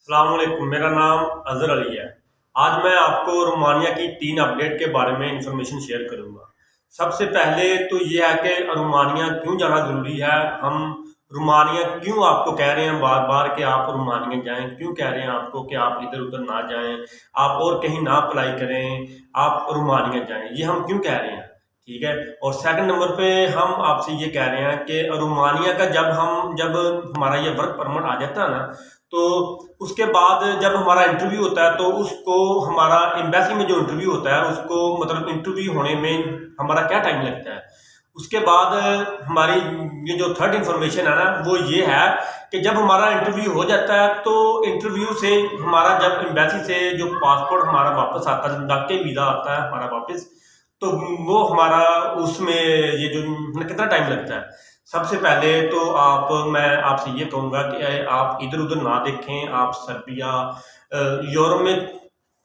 अस्सलाम वालेकुम, मेरा नाम अज़हर अली है। आज मैं आपको रोमानिया की 3 अपडेट के बारे में इंफॉर्मेशन शेयर करूंगा। सबसे पहले तो ये है कि रोमानिया क्यों जाना ज़रूरी है। हम रोमानिया क्यों आपको कह रहे हैं बार बार कि आप रोमानिया जाएं, क्यों कह रहे हैं आपको कि आप इधर उधर ना जाएं, आप और कहीं ना अप्लाई करें, आप रोमानिया जाएं, ये हम क्यों कह रहे हैं। ठीक है। और सेकंड नंबर पे हम आपसे ये कह रहे हैं कि रोमानिया का जब हमारा ये वर्क परमिट आ जाता है ना, तो उसके बाद जब हमारा इंटरव्यू होता है तो उसको हमारा एम्बेसी में जो इंटरव्यू होता है उसको मतलब इंटरव्यू होने में हमारा क्या टाइम लगता है। उसके बाद हमारी ये जो थर्ड इंफॉर्मेशन है ना वो ये है कि जब हमारा इंटरव्यू हो जाता है तो इंटरव्यू से हमारा जब एम्बेसी से जो पासपोर्ट हमारा वापस आता है, जाके वीज़ा आता है हमारा वापस, तो वो हमारा उसमें ये जो कितना टाइम लगता है। सबसे पहले तो मैं आपसे ये कहूँगा कि आप इधर उधर ना देखें। आप सर्बिया यूरोप में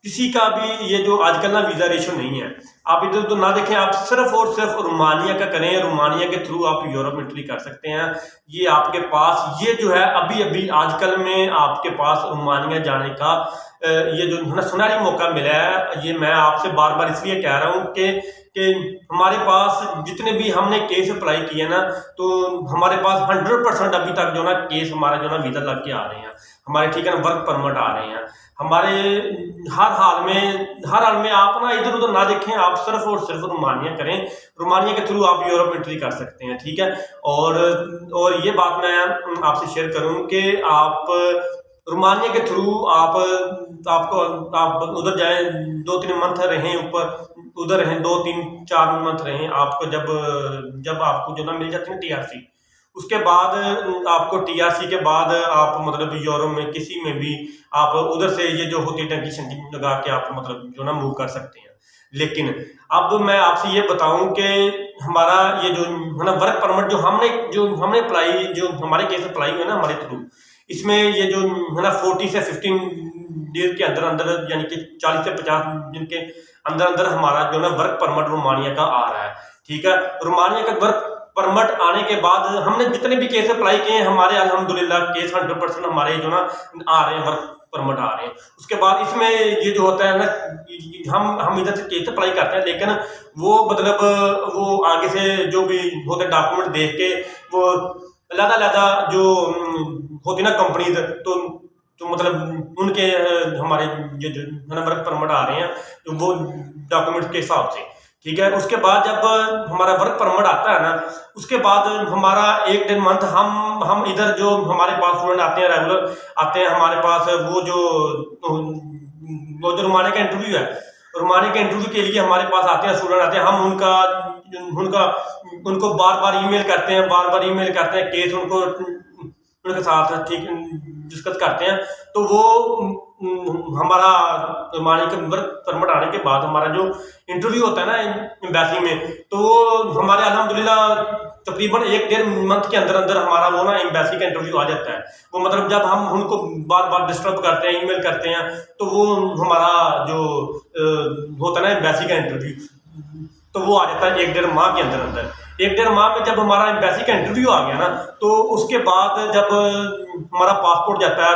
किसी का भी ये जो आजकल ना वीज़ा रेशो नहीं है, आप इधर उधर ना देखें। आप सिर्फ और सिर्फ रोमानिया का करें। रोमानिया के थ्रू आप यूरोप एंट्री कर सकते हैं। ये आपके पास ये जो है अभी अभी आजकल में आपके पास रोमानिया जाने का ये जो है ना सुनहरी मौका मिला है। ये मैं आपसे बार बार इसलिए कह रहा हूँ कि हमारे पास जितने भी हमने केस अप्लाई किए ना, तो हमारे पास 100% अभी तक जो ना केस हमारा जो ना वीज़ा लग के आ रहे हैं हमारे, ठीक है ना, वर्क परमिट आ रहे हैं हमारे। हर हाल में आप ना इधर उधर ना देखें। आप सिर्फ और सिर्फ रोमानिया करें। रोमानिया के थ्रू आप यूरोप एंट्री कर सकते हैं, ठीक है। और ये बात मैं आपसे शेयर करूं कि आप रोमानिया के थ्रू आप उधर जाएं, 2-3 मंथ रहें, ऊपर उधर रहें, 2-3-4 मंथ रहें। आपको जब आपको जो ना मिल जाती है टीआरसी, उसके बाद आपको टीआरसी के बाद आप मतलब यूरोप में किसी में भी आप उधर से ये जो होती है टंकी शंकी लगा के आप मतलब जो ना मूव कर सकते हैं। लेकिन अब मैं आपसे ये बताऊं कि हमारा ये जो है ना वर्क परमिट जो हमने अप्लाई, जो हमारे केस अप्लाई हुए ना हमारे थ्रू, इसमें ये जो है ना 40 से 15 डेज के अंदर अंदर, यानी कि 40 से 50 दिन के अंदर अंदर हमारा जो ना वर्क परमिट रोमानिया का आ रहा है, ठीक है। रोमानिया का वर्क परमिट आने के बाद हमने जितने भी केस अप्लाई किए हैं हमारे अल्हम्दुलिल्लाह केस 100% हमारे जो ना आ रहे हैं, वर्क परमिट आ रहे हैं। उसके बाद इसमें ये जो होता है ना, हम इधर से केस अप्लाई करते हैं, लेकिन वो मतलब वो आगे से जो भी होते डॉक्यूमेंट देख के वो अलग जो होती ना कंपनीज, तो मतलब उनके हमारे ये जो वर्क परमिट आ रहे हैं तो वो डॉक्यूमेंट के हिसाब से, ठीक है। उसके बाद जब हमारा वर्क परमिट आता है ना, उसके बाद हमारा 1-1.5 मंथ हम इधर जो हमारे पास स्टूडेंट आते हैं, रेगुलर आते हैं हमारे पास, वो जो रोमानिया का इंटरव्यू है, रोमानिया के इंटरव्यू के लिए हमारे पास आते हैं स्टूडेंट आते हैं। हम उनको बार बार ईमेल करते हैं केस उनके साथ ठीक डिस्कस करते हैं। तो वो हमारा रोमानिया का वर्क परमिट आने के बाद हमारा जो इंटरव्यू होता है ना एम्बेसी में, तो हमारे अल्हम्दुलिल्लाह तकरीबन 1-1.5 मंथ के अंदर अंदर हमारा वो ना एम्बेसी का इंटरव्यू आ जाता है। वो मतलब जब हम उनको बार बार डिस्टर्ब करते हैं, ईमेल करते हैं, तो वो हमारा जो होता है ना एम्बेसी का इंटरव्यू, तो वो आ जाता है 1-1.5 माह के अंदर अंदर। 1-1.5 माह में जब हमारा एम्बेसी का इंटरव्यू आ गया ना, तो उसके बाद जब हमारा पासपोर्ट जाता है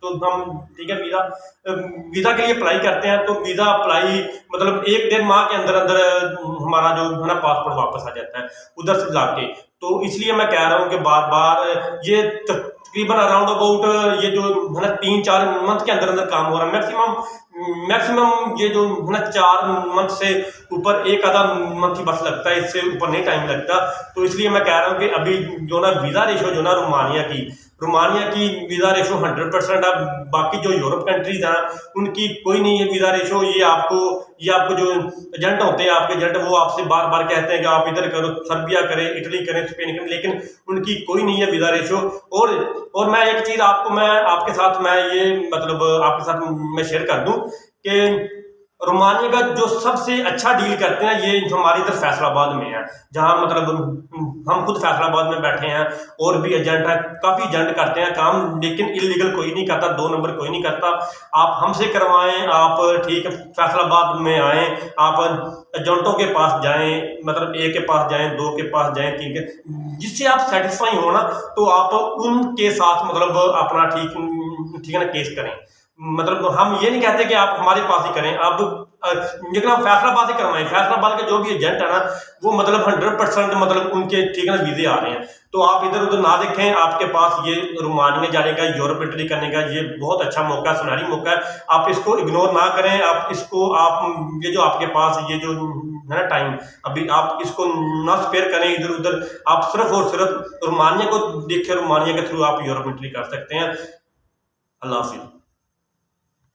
तो हम ठीक है वीज़ा के लिए अप्लाई करते हैं। तो वीज़ा अप्लाई मतलब 1-1.5 माह के अंदर अंदर हमारा जो है ना पासपोर्ट वापस आ जाता है उधर से जाके। तो इसलिए मैं कह रहा हूँ कि बार बार ये तकरीबन अराउंड अबाउट ये जो है ना 3-4 मंथ के अंदर अंदर काम हो रहा है। मैक्सिमम ये जो है ना 4 मंथ से ऊपर 1-आधा मंथ ही बस लगता है, इससे ऊपर नहीं टाइम लगता। तो इसलिए मैं कह रहा हूँ कि अभी जो ना वीज़ा रेशो जो ना रोमानिया की वीज़ा रेशो 100%। अब बाकी जो यूरोप कंट्रीज हैं उनकी कोई नहीं है वीज़ा रेशो। ये आपको जो एजेंट होते हैं, आपके एजेंट, वो आपसे बार बार कहते हैं कि आप इधर करो, सर्बिया करें, इटली करें, स्पेन करें, लेकिन उनकी कोई नहीं है वीज़ा रेशो। और मैं एक चीज़ आपके साथ मैं ये मतलब आपके साथ मैं शेयर कर दूं कि रोमानिया का जो सबसे अच्छा डील करते हैं ये हमारी इधर फैसलाबाद में है, जहां मतलब हम खुद फैसलाबाद में बैठे हैं, और भी एजेंट हैं, काफ़ी एजेंट करते हैं काम, लेकिन इलीगल कोई नहीं करता, 2 नंबर कोई नहीं करता। आप हमसे करवाएं, आप ठीक फैसलाबाद में आएँ, आप एजेंटों के पास जाएं, मतलब 1 के पास जाएं, 2 के पास जाएं, ठीक है, जिससे आप सेटिस्फाई हो ना, तो आप उनके साथ मतलब अपना ठीक ठीक है ना केस करें। मतलब हम ये नहीं कहते कि आप हमारे पास ही करें, अब लेकिन आप फैसलाबाद से करवाएं। फैसलाबाद के जो भी एजेंट है ना वो मतलब 100% मतलब उनके ठीक है ना वीजे आ रहे हैं, तो आप इधर उधर ना देखें। आपके पास ये रोमानिया जाने का, यूरोप एंट्री करने का ये बहुत अच्छा मौका है, सुनहरी मौका है। आप इसको इग्नोर ना करें। आप इसको आप ये जो आपके पास ये जो है ना टाइम, अभी आप इसको ना स्पेयर करें इधर उधर। आप सिर्फ और सिर्फ रोमानिया को देखें, रोमानिया के थ्रू आप यूरोप एंट्री कर सकते हैं। अल्लाह हाफिज़।